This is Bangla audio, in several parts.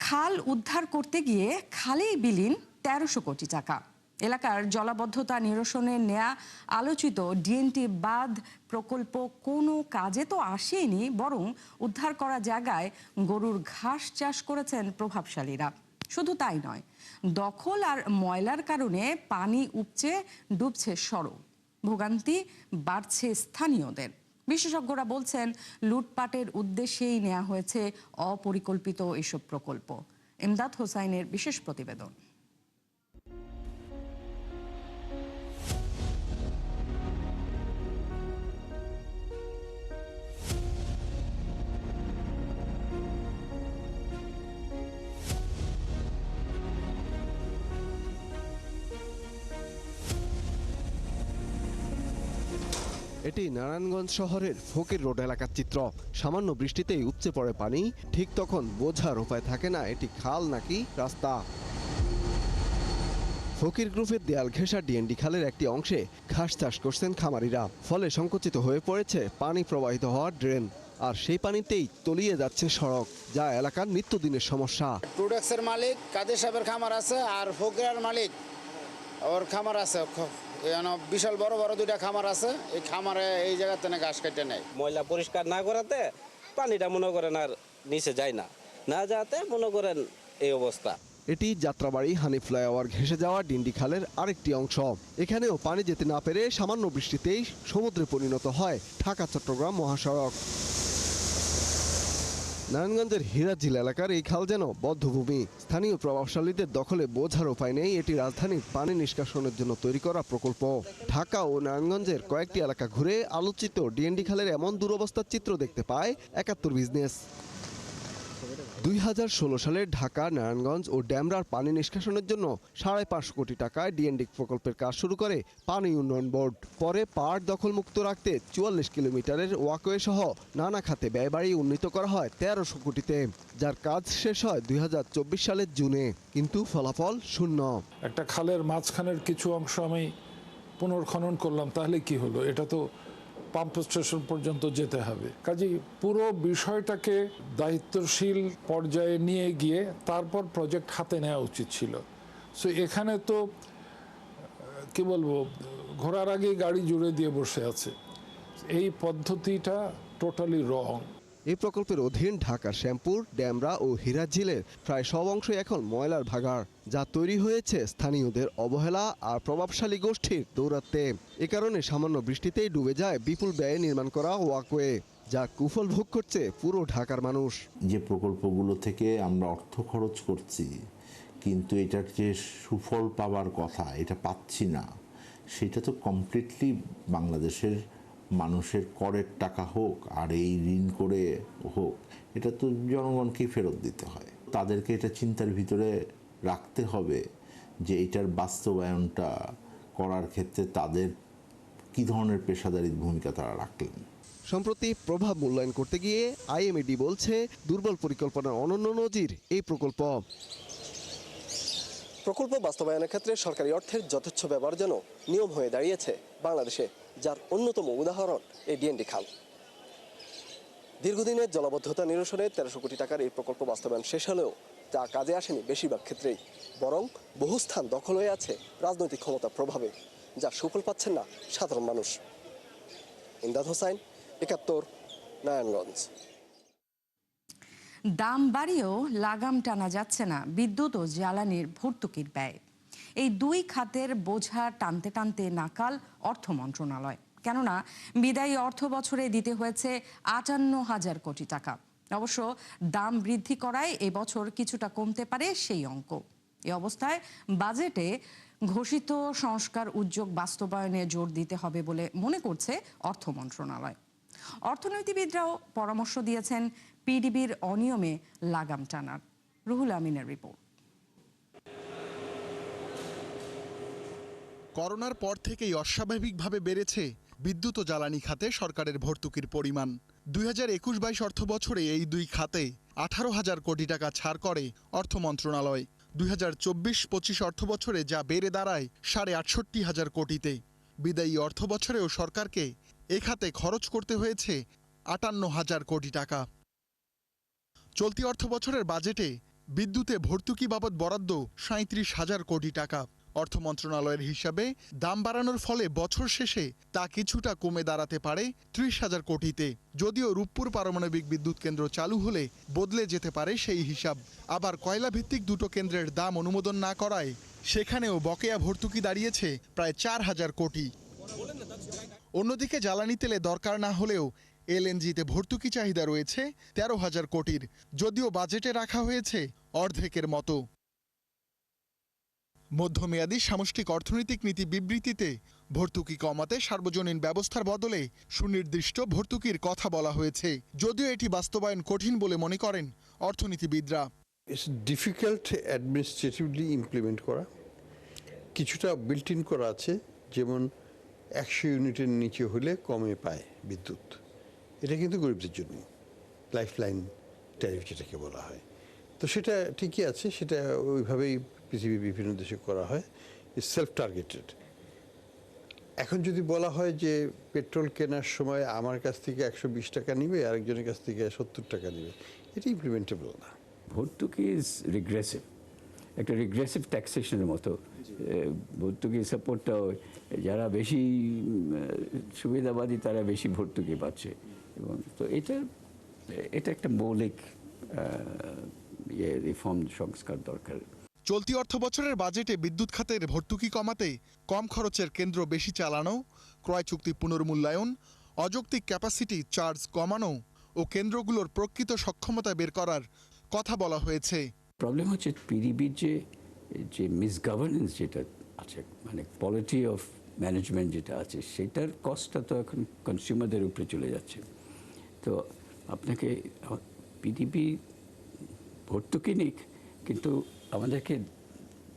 খাল উদ্ধার করতে গিয়ে খালেই বিলীন ১৩০০ কোটি টাকা। এলাকার জলাবদ্ধতা নিরসনে নেয়া আলোচিত ডিএনটি বাঁধ প্রকল্প কোনো কাজে তো আসেনি, বরং উদ্ধার করা জায়গায় গরুর ঘাস চাষ করেছেন প্রভাবশালীরা। শুধু তাই নয়, দখল আর ময়লার কারণে পানি উপচে ডুবছে সড়ক, ভোগান্তি বাড়ছে স্থানীয়দের। বিশেষজ্ঞরা বলছেন, লুটপাটের উদ্দেশ্যেই নেওয়া হয়েছে অপরিকল্পিত এসব প্রকল্প। ইমদাদ হোসাইনের বিশেষ প্রতিবেদন। এটি নারায়ণগঞ্জ শহরের ফকির রোড এলাকার চিত্র। সামান্য বৃষ্টিতেই উপচে পড়ে পানি। ঠিক তখন বোঝার উপায় থাকে না এটি খাল নাকি রাস্তা। ফকির গ্রুপের দেয়াল ঘেঁষা ডিএনডি খালের একটি অংশে ঘাস চাষ করছেন খামারিরা। ফলে সংকুচিত হয়ে পড়েছে পানি প্রবাহিত হওয়ার ড্রেন, আর সেই পানিতেই তলিয়ে যাচ্ছে সড়ক, যা এলাকার নিত্যদিনের সমস্যা। প্রোডাক্টসের মালিক কাদের সাহেবের খামার আছে, আর ফকিরার মালিক ওর খামার আছে। বিশাল বড় বড় দুইটা খামার আছে। এই খামারে এই জায়গাতে ঘাস কেটে নেয়। ময়লা পরিষ্কার না করাতে পানিটা মনে করেন আর নিচে যায় না যাতে মনে করেন এই অবস্থা। এটি যাত্রাবাড়ি হানি ফ্লাইওভার ঘেঁষে যাওয়া ডিন্ডি খালের আরেকটি অংশ। এখানেও পানি যেতে না পেরে সামান্য বৃষ্টিতেই সমুদ্রে পরিণত হয় ঢাকা চট্টগ্রাম মহাসড়ক। নারায়ণগঞ্জের হিরাঝিল এলাকার এই খাল যেন বদ্ধভূমি। স্থানীয় প্রভাবশালীদের দখলে বোঝার উপায় নেই এটি রাজধানীর পানি নিষ্কাশনের জন্য তৈরি করা প্রকল্প। ঢাকা ও নারায়ণগঞ্জের কয়েকটি এলাকা ঘুরে আলোচিত ডিএনডি খালের এমন দুরবস্থার চিত্র দেখতে পায় ৭১ বিজনেস। ২০১৬ সালে ঢাকা, নারায়ণগঞ্জ ও ড্যামরার পানি নিষ্কাশনের জন্য ৫৫০ কোটি টাকায় ডিএনডি প্রকল্পের কাজ শুরু করে পানি উন্নয়ন বোর্ড। পরে পাড় দখলমুক্ত রাখতে ৪৪ কিলোমিটারের ওয়াকওয়ে সহ নানা খাতে ব্যয় বাড়িয়ে উন্নীত করা হয় ১৩০০ কোটিতে, যার কাজ শেষ হয় ২০২৪ সালের জুনে। কিন্তু ফলাফল শূন্য। একটা খালের মাঝখানের কিছু অংশ আমি পুনর্খনন করলাম, তাহলে কি হলো? এটা তো পাম্প স্টেশন পর্যন্ত যেতে হবে। কাজেই পুরো বিষয়টাকে দায়িত্বশীল পর্যায়ে নিয়ে গিয়ে তারপর প্রজেক্ট হাতে নেওয়া উচিত ছিল। সো এখানে তো কি বলবো, ঘোড়ার আগে গাড়ি জুড়ে দিয়ে বসে আছে। এই পদ্ধতিটা টোটালি রং। এই প্রকল্পের অধীন ঢাকার শ্যামপুর, ড্যামরা ও হিরাঝিলের প্রায় সব অংশই এখন ময়লার ভাগাড়, যা তৈরি হয়েছে স্থানীয়দের অবহেলা আর প্রভাবশালী গোষ্ঠীর দৌরাত্ম্যে। এ কারণে সামান্য বৃষ্টিতেই ডুবে যায় বিপুল ব্যয়ে নির্মাণ করা ওয়াকওয়ে, যার কুফল ভোগ করছে পুরো ঢাকার মানুষ। যে প্রকল্পগুলো থেকে আমরা অর্থ খরচ করছি, কিন্তু এটার যে সুফল পাওয়ার কথা এটা পাচ্ছি না, সেটা তো কমপ্লিটলি বাংলাদেশের মানুষের করের টাকা হোক আর এই ঋণ করে হোক, এটা তো জনগণকেই ফেরত দিতে হয়। তাদেরকে এটা চিন্তার ভিতরে রাখতে হবে যে এটার বাস্তবায়নটা করার ক্ষেত্রে তাদের কী ধরনের পেশাদারি ভূমিকা তারা রাখলেন। সম্প্রতি প্রভাব মূল্যায়ন করতে গিয়ে আইএমএডি বলছে, দুর্বল পরিকল্পনার অনন্য নজির এই প্রকল্প। প্রকল্প বাস্তবায়নের ক্ষেত্রে সরকারি অর্থের যথেচ্ছ ব্যবহার যেন নিয়ম হয়ে দাঁড়িয়েছে বাংলাদেশে, যার অন্যতম উদাহরণ এই ডিএনডি খাল। দীর্ঘদিনের জলাবদ্ধতা নিরসনে ১৩০০ কোটি টাকার এই প্রকল্প বাস্তবায়ন শেষ হলেও তা কাজে আসেনি বেশিরভাগ ক্ষেত্রেই, বরং বহু স্থান দখল হয়ে আছে রাজনৈতিক ক্ষমতার প্রভাবে, যা সুফল পাচ্ছেন না সাধারণ মানুষ। ইমদাদ হোসাইন, ৭১, নারায়ণগঞ্জ। দাম বাড়িয়েও লাগাম টানা যাচ্ছে না বিদ্যুৎ ও জ্বালানির ভর্তুকির ব্যয়। এই দুই খাতের বোঝা টানতে টানতে নাকাল অর্থ মন্ত্রণালয়। কেননা বিদায়ী অর্থ বছরে দিতে হয়েছে ৫৮,০০০ কোটি টাকা। অবশ্য দাম বৃদ্ধি করায় এবছর কিছুটা কমতে পারে সেই অঙ্ক। এই অবস্থায় বাজেটে ঘোষিত সংস্কার উদ্যোগ বাস্তবায়নে জোর দিতে হবে বলে মনে করছে অর্থ মন্ত্রণালয়। অর্থনীতিবিদরাও পরামর্শ দিয়েছেন পিডিবির অনিয়মে লাগাম টানার। রুহুল আমিনের রিপোর্ট। করোনার পর থেকেই অস্বাভাবিকভাবে বেড়েছে বিদ্যুৎ ও জ্বালানি খাতে সরকারের ভর্তুকির পরিমাণ। ২০২১-২২ অর্থ বছরে এই দুই খাতে ১৮,০০০ কোটি টাকা ছাড় করে অর্থ মন্ত্রণালয়। ২০২৪-২৫ অর্থ বছরে যা বেড়ে দাঁড়ায় ৬৮,৫০০ কোটিতে। বিদায়ী অর্থ বছরেও সরকারকে এ খাতে খরচ করতে হয়েছে ৫৮,০০০ কোটি টাকা। চলতি অর্থ বছরের বাজেটে বিদ্যুতে ভর্তুকি বাবদ বরাদ্দ ৩৭,০০০ কোটি টাকা। অর্থ মন্ত্রণালয়ের হিসাবে দাম বাড়ানোর ফলে বছর শেষে তা কিছুটা কমে দাঁড়াতে পারে ৩০,০০০ কোটিতে। যদিও রূপপুর পারমাণবিক বিদ্যুৎ কেন্দ্র চালু হলে বদলে যেতে পারে সেই হিসাব। আবার কয়লা ভিত্তিক দুটো কেন্দ্রের দাম অনুমোদন না করায় সেখানেও বকেয়া ভর্তুকি দাঁড়িয়েছে প্রায় ৪,০০০ কোটি। অন্যদিকে জ্বালানি তেলে দরকার না হলেও এলএনজিতে ভর্তুকি চাহিদা রয়েছে ১৩,০০০ কোটির, যদিও বাজেটে রাখা হয়েছে অর্ধেকের মতো। মধ্যমেয়াদী সামষ্টিক অর্থনৈতিক নীতি বিবৃতিতে ভর্তুকি কমাতে সার্বজনীন ব্যবস্থার বদলে সুনির্দিষ্ট ভর্তুকির কথা বলা হয়েছে, যদিও এটি বাস্তবায়ন কঠিন বলে মনে করেন অর্থনীতিবিদরা। ইটস ডিফিকাল্ট অ্যাডমিনিস্ট্রেটিভলি ইমপ্লিমেন্ট করা। কিছুটা বিল্ট ইন করা আছে, যেমন ১০০ ইউনিটের নিচে হলে কমে পায় বিদ্যুৎ। এটা কিন্তু গরিবদের জন্য লাইফলাইন ট্যারিফ যেটাকে বলা হয়, তো সেটা ঠিকই আছে, সেটা ওইভাবেই পৃথিবীর বিভিন্ন দেশে করা হয়, সেলফ টার্গেটেড। এখন যদি বলা হয় যে পেট্রোল কেনার সময় আমার কাছ থেকে ১২০ টাকা নিবে, আরেকজনের কাছ থেকে ৭০ টাকা নিবে, এটা ইমপ্লিমেন্টেবল না। ভর্তুকি ইজ রিগ্রেসিভ, একটা রিগ্রেসিভ ট্যাক্সেশনের মতো। ভর্তুকি সাপোর্টটা যারা বেশি সুবিধাবাদী তারা বেশি ভর্তুকি পাচ্ছে, এবং তো এটা একটা মৌলিক রিফর্ম, সংস্কার দরকার। চলতি অর্থ বছরের বাজেটে বিদ্যুৎ খাতের ভর্তুকি কমাতে কম খরচের কেন্দ্র বেশি চালানো, ক্রয় চুক্তি পুনর্মূল্যায়ন, অযৌক্তিক ক্যাপাসিটি চার্জ কমানো ও কেন্দ্রগুলোর প্রকৃত সক্ষমতা বের করার কথা বলা হয়েছে। প্রবলেম হচ্ছে পিডিবির যে মিসগভর্নেন্স যেটা আছে, মানে কোয়ালিটি অফ ম্যানেজমেন্ট যেটা আছে, সেটার কস্টটা তো এখন কনজিউমারদের উপরে চলে যাচ্ছে। তো আপনাকে পিডিবি ভর্তুকি নিক, কিন্তু আমাদেরকে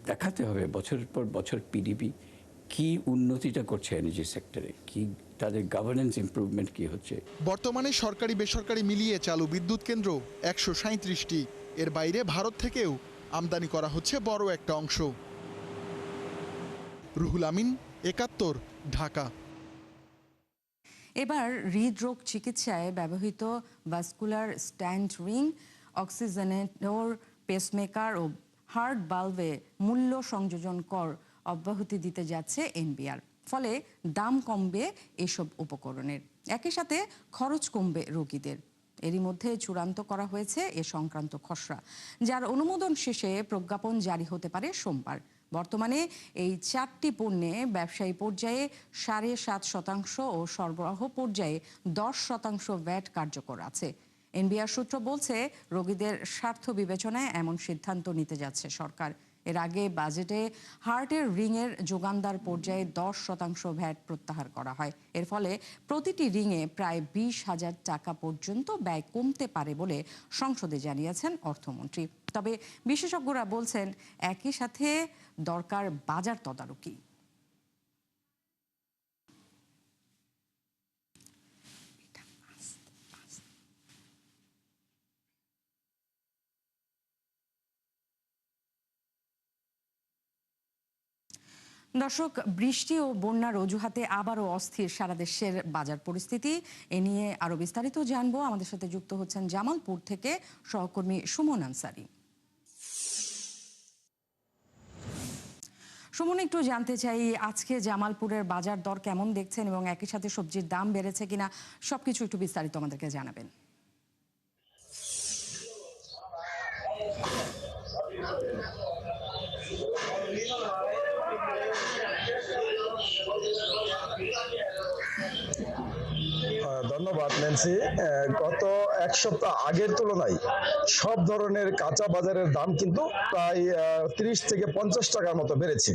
দেখাতে হবে বছরের পর বছর পিডিবি কি উন্নতিটা করছে এনার্জি সেক্টরে, কি তাদের গভর্নেন্স ইমপ্রুভমেন্ট কি হচ্ছে। বর্তমানে সরকারি বেসরকারি মিলিয়ে চালু বিদ্যুৎ কেন্দ্র ১৩৭টি। এর বাইরে ভারত থেকেও আমদানি করা হচ্ছে বড় একটা অংশ। রুহুল আমিন, ৭১, ঢাকা। এবার হৃদরোগ চিকিৎসায় ব্যবহৃত ভাস্কুলার স্ট্যান্ট রিং, অক্সিজেনেটর, পেসমেকার ও হার্ট বাল্বে মূল্য সংযোজন কর অব্যাহতি দিতে যাচ্ছে এনবিআর। ফলে দাম কমবে এসব উপকরণের, একই সাথে খরচ কমবে রোগীদের। এরই মধ্যে চূড়ান্ত করা হয়েছে এ সংক্রান্ত খসড়া, যার অনুমোদন শেষে প্রজ্ঞাপন জারি হতে পারে সোমবার। বর্তমানে এই 4টি পণ্যে ব্যবসায়ী পর্যায়ে 7.5% ও সরবরাহ পর্যায়ে 10% ভ্যাট কার্যকর আছে। এনবিআর সূত্র বলছে, রোগীদের স্বার্থ বিবেচনায় এমন সিদ্ধান্ত নিতে যাচ্ছে সরকার। এর আগে বাজেটে হার্টের রিংয়ের যোগানদার পর্যায়ে 10% ভ্যাট প্রত্যাহার করা হয়। এর ফলে প্রতিটি রিংয়ে প্রায় 20,000 টাকা পর্যন্ত ব্যয় কমতে পারে বলে সংসদে জানিয়েছেন অর্থমন্ত্রী। তবে বিশেষজ্ঞরা বলছেন, একই সাথে দরকার বাজার তদারকি। দর্শক, বৃষ্টি ও বন্যার অজুহাতে আবারও অস্থির সারা দেশের বাজার পরিস্থিতি। এ নিয়ে আরো বিস্তারিত জানবো। আমাদের সাথে যুক্ত হচ্ছেন জামালপুর থেকে সহকর্মী সুমন আনসারি। সুমন, একটু জানতে চাই, আজকে জামালপুরের বাজার দর কেমন দেখছেন এবং একই সাথে সবজির দাম বেড়েছে কিনা, সবকিছু একটু বিস্তারিত আমাদেরকে জানাবেন। ধন্যবাদ ন্যান্সি। গত এক সপ্তাহ আগের তুলনায় সব ধরনের কাঁচা বাজারের দাম কিন্তু প্রায় 30 থেকে 50 টাকার মতো বেড়েছে,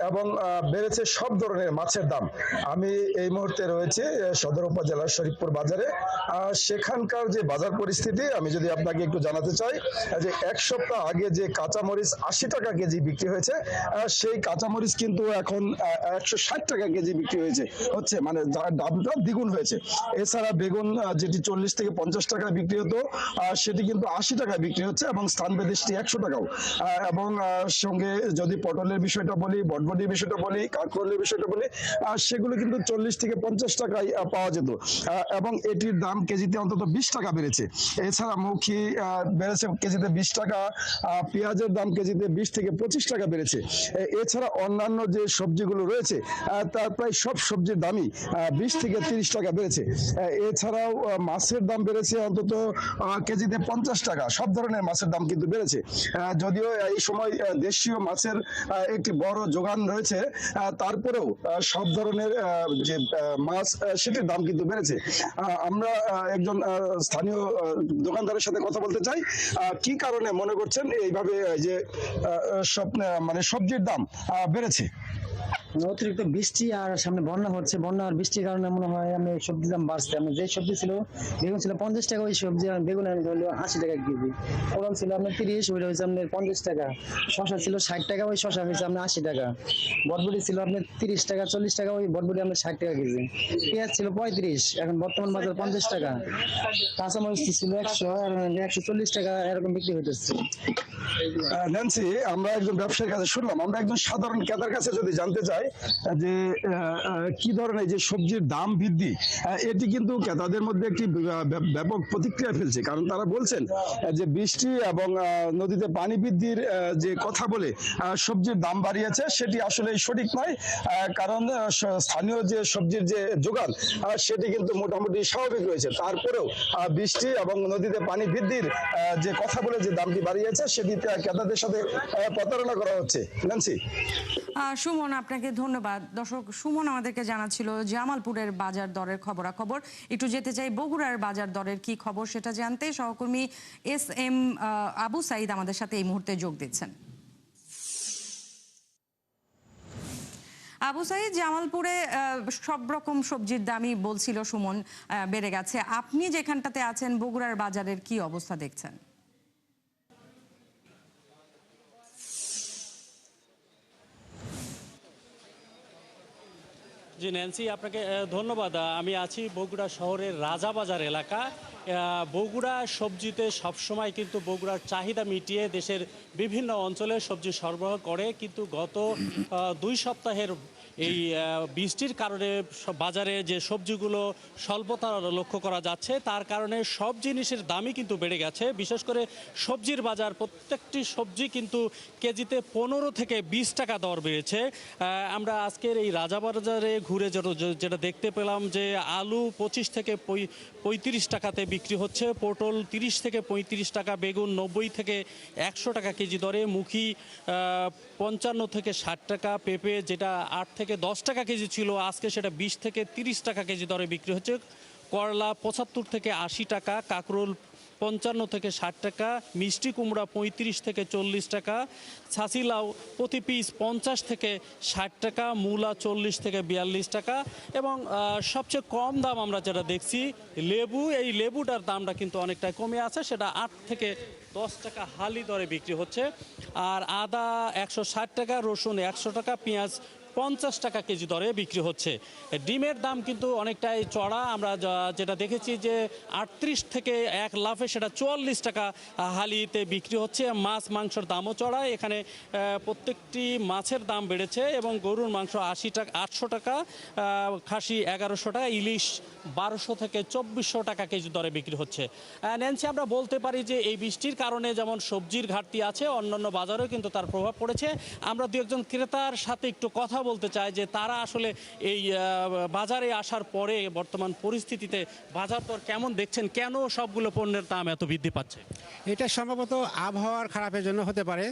এবং বেড়েছে সব ধরনের মাছের দাম। আমি এই মুহূর্তে রয়েছে সদর উপজেলার শরীফপুর বাজারে। সেখানকার যে বাজার পরিস্থিতি আমি যদি আপনাকে একটু জানাতে চাই, যে এক সপ্তাহ আগে যে কাঁচামরিচ 80 টাকা কেজি বিক্রি হয়েছে, সেই কাঁচামরিচ কিন্তু এখন 160 টাকা কেজি বিক্রি হচ্ছে, মানে দামটা দ্বিগুণ হয়েছে। এছাড়া বেগুন যেটি 40 থেকে 50 টাকায় বিক্রি হতো সেটি কিন্তু 80 টাকায় বিক্রি হচ্ছে, এবং স্থানভেদে 100 টাকাও। এবং সঙ্গে যদি পটলের বিষয়টা বলি, বটবটির বিষয়টা বলি, কাঁকরোলের বিষয়টা বলি, সেগুলো কিন্তু 40 থেকে 50 টাকায় পাওয়া যেত, এবং এটির দাম কেজিতে অন্তত 20 টাকা বেড়েছে। এছাড়া মুখী বেড়েছে কেজিতে 20 টাকা, পেঁয়াজের দাম কেজিতে 20 থেকে 25 টাকা বেড়েছে। এছাড়া অন্যান্য যে সবজিগুলো রয়েছে তার প্রায় সব সবজির দামই 20 থেকে 30 টাকা বেড়েছে। এছাড়াও মাছের দাম বেড়েছে অন্তত কেজিতে 50 টাকা। সব ধরনের মাছের দাম কিন্তু বেড়েছে। যদিও এই সময় দেশীয় মাছের একটি বড় যোগান রয়েছে, তারপরেও সব ধরনের যে মাছ সেটির দাম কিন্তু বেড়েছে। আমরা একজন স্থানীয় দোকানদারের সাথে কথা বলতে চাই, কি কারণে মনে করছেন এইভাবে যে সব মানে সবজির দাম বেড়েছে? অতিরিক্ত বৃষ্টি আর সামনে বন্যা হচ্ছে, বন্যা আর বৃষ্টির কারণে মনে হয় আমি সবজির দাম বাড়ছে। আমি যে সবজি ছিল, বেগুন ছিল 50 টাকা, ওই সবজি বেগুন আমি ধরলো 80 টাকা কেজি। পটল ছিল আপনার 30, ওইটা হচ্ছে আপনার 50 টাকা। শসা ছিল 60 টাকা, ওই শসা হয়েছে আপনার 80 টাকা। বটবটি ছিল আপনার 30 টাকা 40 টাকা, ওই বটবটি আপনার 60 টাকা কেজি। পেঁয়াজ ছিল 35, এখন বর্তমান বাজার 50 টাকা। কাঁচামরিচ ছিল 100, আর 140 টাকা এরকম বিক্রি হইতেছে। ন্যান্সি, আমরা একজন ব্যবসায়ীর কাছে শুনলাম, আমরা একজন সাধারণ ক্রেতার কাছে যদি জানতে চাই যে কি ধরনের যে সবজির দাম বৃদ্ধি, এটি কিন্তু ক্রেতাদের মধ্যে একটি ব্যাপক প্রতিক্রিয়া ফেলছে। কারণ তারা বলছেন যে বৃষ্টি এবং নদীতে পানি বৃদ্ধির যে কথা বলে সবজির দাম বাড়িয়েছে, সেটি আসলে সঠিক নয়। কারণ স্থানীয় যে সবজির যে যোগান সেটি কিন্তু মোটামুটি স্বাভাবিক রয়েছে। তারপরেও বৃষ্টি এবং নদীতে পানি বৃদ্ধির যে কথা বলে যে দামটি বাড়িয়েছে, সেটি ক্রেতাদের সাথে প্রতারণা করা হচ্ছে। ন্যান্সি। সুমন, আপনাকে ধন্যবাদ। দর্শক, সুমন আমাদেরকে জানাচ্ছিল জামালপুরের বাজার দরের খবরাখবর। একটু যেতে চাই বগুড়ার বাজার দরের কি খবর সেটা জানতে। সহকর্মী SM আবু সাইদ আমাদের সাথে এই মুহূর্তে যোগ দিচ্ছেন। আবু সাইদ, জামালপুরে সব রকম সবজির দামই বলছিল সুমন বেড়ে গেছে। আপনি যেখানটাতে আছেন বগুড়ার বাজারের কি অবস্থা দেখছেন? জি ন্যান্সি, আপনাকে ধন্যবাদ। আমি আছি বগুড়া শহরের রাজাবাজার এলাকা। বগুড়া সবজিতে সবসময় কিন্তু বগুড়ার চাহিদা মিটিয়ে দেশের বিভিন্ন অঞ্চলে সবজি সরবরাহ করে, কিন্তু গত 2 সপ্তাহের এই বৃষ্টির কারণে বাজারে যে সবজিগুলো স্বল্পতা লক্ষ্য করা যাচ্ছে, তার কারণে সব জিনিসের দামই কিন্তু বেড়ে গেছে। বিশেষ করে সবজির বাজার, প্রত্যেকটি সবজি কিন্তু কেজিতে 15 থেকে 20 টাকা দর বেড়েছে। আমরা আজকের এই রাজাবাজারে ঘুরে যেটা দেখতে পেলাম যে আলু 25 থেকে 35 টাকাতে বিক্রি হচ্ছে, পটল 30 থেকে 35 টাকা, বেগুন 90 থেকে 100 টাকা কেজি দরে, মুখী 55 থেকে 60 টাকা, পেঁপে যেটা 8 থেকে 10 টাকা কেজি ছিল আজকে সেটা 20 থেকে 30 টাকা কেজি দরে বিক্রি হচ্ছে, করলা 75 থেকে 80 টাকা, কাঁকরোল 55 থেকে 60 টাকা, মিষ্টি কুমড়া 35 থেকে 40 টাকা, ছাঁচি লাউ প্রতি পিস 50 থেকে 60 টাকা, মূলা 40 থেকে 42 টাকা, এবং সবচেয়ে কম দাম আমরা যেটা দেখছি লেবু, এই লেবুটার দামটা কিন্তু অনেকটা কমে আছে, সেটা 8 থেকে 10 টাকা হালি দরে বিক্রি হচ্ছে। আর আদা 160 টাকা, রসুন 100 টাকা, পেঁয়াজ 50 টাকা কেজি দরে বিক্রি হচ্ছে। ডিমের দাম কিন্তু অনেকটাই চড়া, আমরা যেটা দেখেছি যে 38 থেকে 1 লাফে সেটা 44 টাকা হালিতে বিক্রি হচ্ছে। মাছ মাংসের দামও চড়া, এখানে প্রত্যেকটি মাছের দাম বেড়েছে, এবং গরুর মাংস 80 টাকা 800 টাকা, খাসি 1100 টাকা, ইলিশ 1200 থেকে 2400 টাকা কেজি দরে বিক্রি হচ্ছে। ন্যান্সি, আমরা বলতে পারি যে এই বৃষ্টির কারণে যেমন সবজির ঘাটতি আছে, অন্যান্য বাজারেও কিন্তু তার প্রভাব পড়েছে। আমরা দু একজন ক্রেতার সাথে একটু কথা বলতে চাই যে তারা আসলে এই বাজারে আসার পরে বর্তমান পরিস্থিতিতে বাজার দর কেমন দেখছেন, কেন সবগুলো পণ্যের দাম এত বৃদ্ধি পাচ্ছে? এটা সম্ভবত আবহাওয়ার খারাপের জন্য হতে পারে।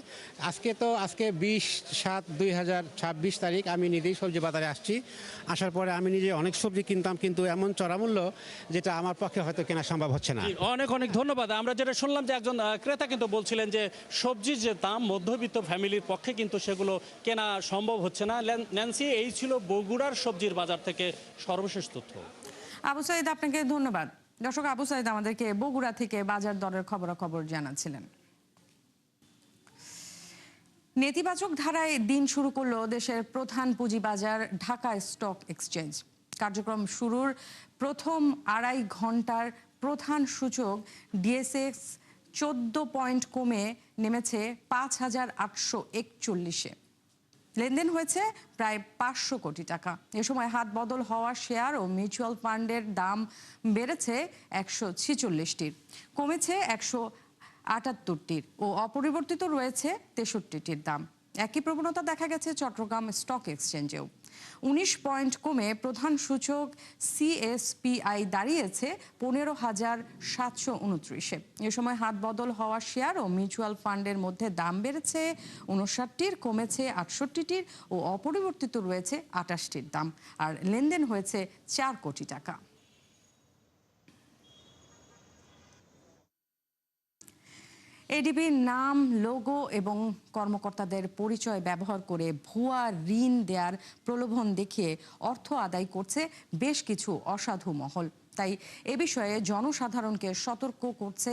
আজকে 20/7/2026 তারিখ আমি নিজেই সবজি বাজারে আসছি। আসার পরে আমি নিজে অনেক সবজি কিনতাম, কিন্তু এমন চড়া মূল্য যেটা আমার পক্ষে হয়তো কেনা সম্ভব হচ্ছে না। অনেক অনেক ধন্যবাদ। আমরা যেটা শুনলাম যে একজন ক্রেতা কিন্তু বলছিলেন যে সবজির যে দাম মধ্যবিত্ত ফ্যামিলির পক্ষে কিন্তু সেগুলো কেনা সম্ভব হচ্ছে না। ন্যান্সি, এই ছিল বগুড়ার সবজির বাজার থেকে সর্বশেষ তথ্য। আবু সাইদ, আপনাকে ধন্যবাদ। দর্শক, আবু সাইদ আমাদেরকে বগুড়া থেকে বাজার দরের খবরাখবর জানাচ্ছিলেন। নেতিবাচক ধারায় দিন শুরু করলো দেশের প্রধান পুঁজিবাজার ঢাকা স্টক এক্সচেঞ্জ। কার্যক্রম শুরুর প্রথম 2.5 ঘন্টার প্রধান সূচক ডিএসএক্স 14 পয়েন্ট কমে নেমেছে 5,841-এ। লেনদেন হয়েছে প্রায় 500 কোটি টাকা। এ সময় হাত বদল হওয়া শেয়ার ও মিউচুয়াল ফান্ডের দাম বেড়েছে 146টির, কমেছে 178টির ও অপরিবর্তিত রয়েছে 63টির দাম। একই প্রবণতা দেখা গেছে চট্টগ্রাম স্টক এক্সচেঞ্জেও। 19 পয়েন্ট কমে প্রধান সূচক সিএসপিআই দাঁড়িয়েছে 15,729-এ। এ সময় হাত বদল হওয়া শেয়ার ও মিউচুয়াল ফান্ডের মধ্যে দাম বেড়েছে 59টির, কমেছে 68টির ও অপরিবর্তিত রয়েছে 28টির দাম। আর লেনদেন হয়েছে 4 কোটি টাকা। এডিবির নাম, লোগো এবং কর্মকর্তাদের পরিচয় ব্যবহার করে ভুয়া ঋণ দেওয়ার প্রলোভন দেখিয়ে অর্থ আদায় করছে বেশ কিছু অসাধু মহল। তাই এ বিষয়ে জনসাধারণকে সতর্ক করছে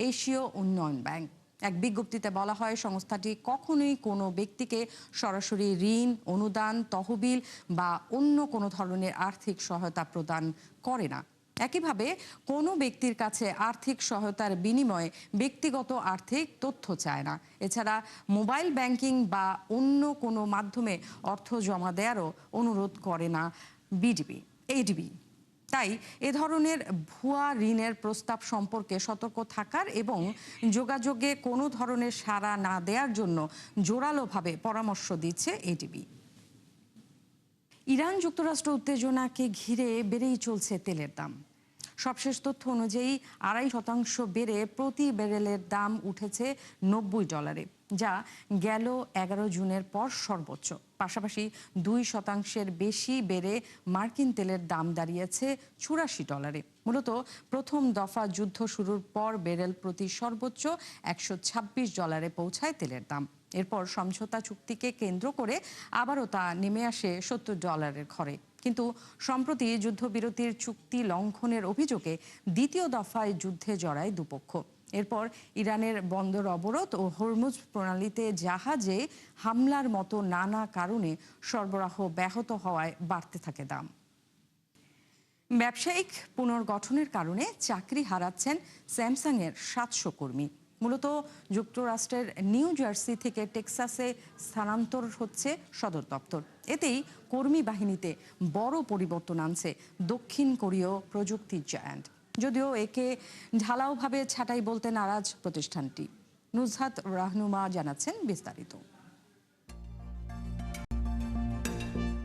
এশীয় উন্নয়ন ব্যাংক। এক বিজ্ঞপ্তিতে বলা হয়, সংস্থাটি কখনোই কোনো ব্যক্তিকে সরাসরি ঋণ, অনুদান, তহবিল বা অন্য কোনো ধরনের আর্থিক সহায়তা প্রদান করে না। একইভাবে কোনো ব্যক্তির কাছে আর্থিক সহায়তার বিনিময়ে ব্যক্তিগত আর্থিক তথ্য চায় না। এছাড়া মোবাইল ব্যাংকিং বা অন্য কোনো মাধ্যমে অর্থ জমা দেওয়ারও অনুরোধ করে না এডিবি। তাই এ ধরনের ভুয়া ঋণের প্রস্তাব সম্পর্কে সতর্ক থাকার এবং যোগাযোগে কোনো ধরনের সাড়া না দেওয়ার জন্য জোরালোভাবে পরামর্শ দিচ্ছে এডিবি। ইরান যুক্তরাষ্ট্র উত্তেজনাকে ঘিরে বেড়েই চলছে তেলের দাম। সবশেষ তথ্য অনুযায়ী 2.5% বেড়ে প্রতি ব্যারেলের দাম উঠেছে $90, যা গেল 11 জুনের পর সর্বোচ্চ। পাশাপাশি 2% বেশি বেড়ে মার্কিন তেলের দাম দাঁড়িয়েছে $84। মূলত প্রথম দফা যুদ্ধ শুরুর পর ব্যারেল প্রতি সর্বোচ্চ $126 পৌঁছায় তেলের দাম। এরপর সমঝোতা চুক্তিকে কেন্দ্র করে আবারও তা নেমে আসে $70 ঘরে। কিন্তু সম্প্রতি যুদ্ধবিরতির চুক্তি লঙ্ঘনের অভিযোগে দ্বিতীয় দফায় যুদ্ধে জড়ায় দুপক্ষ। এরপর ইরানের বন্দর অবরোধ ও হরমুজ প্রণালীতে জাহাজে হামলার মতো নানা কারণে সরবরাহ ব্যাহত হওয়ায় বাড়তে থাকে দাম। ব্যবসায়িক পুনর্গঠনের কারণে চাকরি হারাচ্ছেন স্যামসাংয়ের 700 কর্মী। মূলত যুক্তরাষ্ট্রের নিউ জার্সি থেকে টেক্সাসে স্থানান্তর হচ্ছে সদর দপ্তর। এতেই কর্মী বাহিনীতে বড় পরিবর্তন আনছে দক্ষিণ কোরীয় প্রযুক্তি জায়ান্ট। যদিও একে ঢালাওভাবে ছাঁটাই বলতে নারাজ প্রতিষ্ঠানটি। নুজহাত রাহনুমা জানাচ্ছেন বিস্তারিত।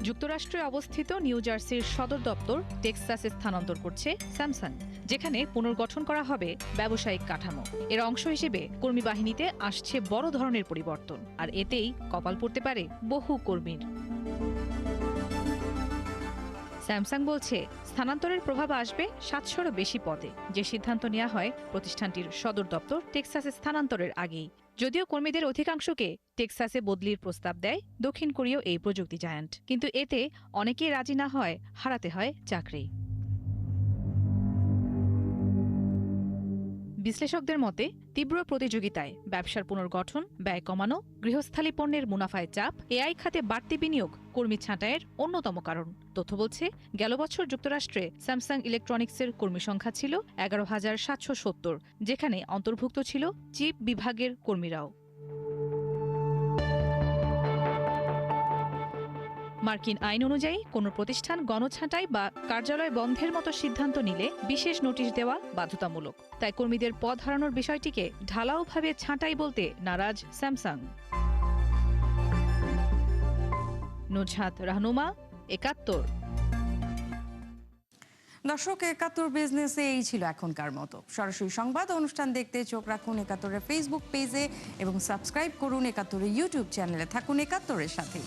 যুক্তরাষ্ট্রে অবস্থিত নিউ জার্সির সদর দপ্তর টেক্সাসে স্থানান্তর করছে স্যামসাং, যেখানে পুনর্গঠন করা হবে ব্যবসায়িক কাঠামো। এর অংশ হিসেবে কর্মী বাহিনীতে আসছে বড় ধরনের পরিবর্তন, আর এতেই কপাল পড়তে পারে বহু কর্মীর। স্যামসাং বলছে, স্থানান্তরের প্রভাব আসবে 700-রও বেশি পদে। যে সিদ্ধান্ত নেওয়া হয় প্রতিষ্ঠানটির সদর দপ্তর টেক্সাসে স্থানান্তরের আগেই। যদিও কর্মীদের অধিকাংশকে টেক্সাসে বদলির প্রস্তাব দেয় দক্ষিণ কোরীয় এই প্রযুক্তি জায়ান্ট, কিন্তু এতে অনেকেই রাজি না হয়, হারাতে হয় চাকরি। বিশ্লেষকদের মতে, তীব্র প্রতিযোগিতায় ব্যবসার পুনর্গঠন, ব্যয় কমানো, গৃহস্থালী পণ্যের মুনাফায় চাপ, এআই খাতে বাড়তি বিনিয়োগ কর্মী ছাঁটাইয়ের অন্যতম কারণ। তথ্য বলছে, গেল বছর যুক্তরাষ্ট্রে স্যামসাং ইলেকট্রনিক্সের কর্মী সংখ্যা ছিল 11,770, যেখানে অন্তর্ভুক্ত ছিল চিপ বিভাগের কর্মীরাও। মার্কিন আইন অনুযায়ী কোনো প্রতিষ্ঠান গণছাঁটাই বা কার্যালয় বন্ধের মতো সিদ্ধান্ত নিলে বিশেষ নোটিশ দেওয়া বাধ্যতামূলক। তাই কর্মীদের পদ হারানোর বিষয়টিকে ঢালাওভাবে ছাঁটাই বলতে নারাজ স্যামসাং। নুজহাত রাহনুমা, 71। দর্শক, 71 বিজনেসে এই ছিল এখনকার মতো। সরাসরি সংবাদ অনুষ্ঠান দেখতে চোখ রাখুন 71-এর ফেসবুক পেজে এবং সাবস্ক্রাইব করুন 71-এর ইউটিউব চ্যানেলে। থাকুন 71-এর সাথে।